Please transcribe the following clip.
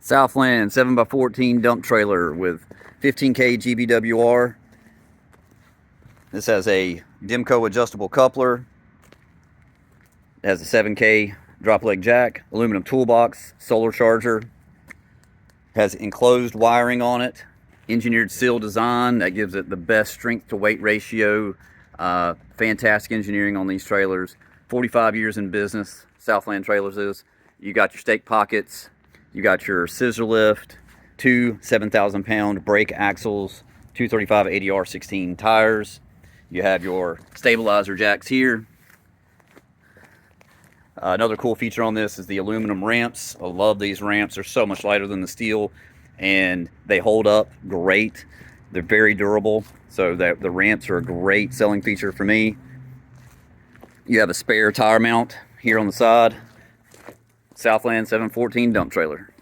Southland 7x14 dump trailer with 15K GVWR. This has a Demco adjustable coupler. It has a 7K drop leg jack, aluminum toolbox, solar charger. Has enclosed wiring on it. Engineered seal design that gives it the best strength to weight ratio. Fantastic engineering on these trailers. 45 years in business, Southland Trailers is. You got your stake pockets. You got your scissor lift, two 7,000-pound brake axles, 235 ADR 16 tires. You have your stabilizer jacks here. Another cool feature on this is the aluminum ramps. I love these ramps. They're so much lighter than the steel, and they hold up great. They're very durable, so the ramps are a great selling feature for me. You have a spare tire mount here on the side. Southland 714 dump trailer.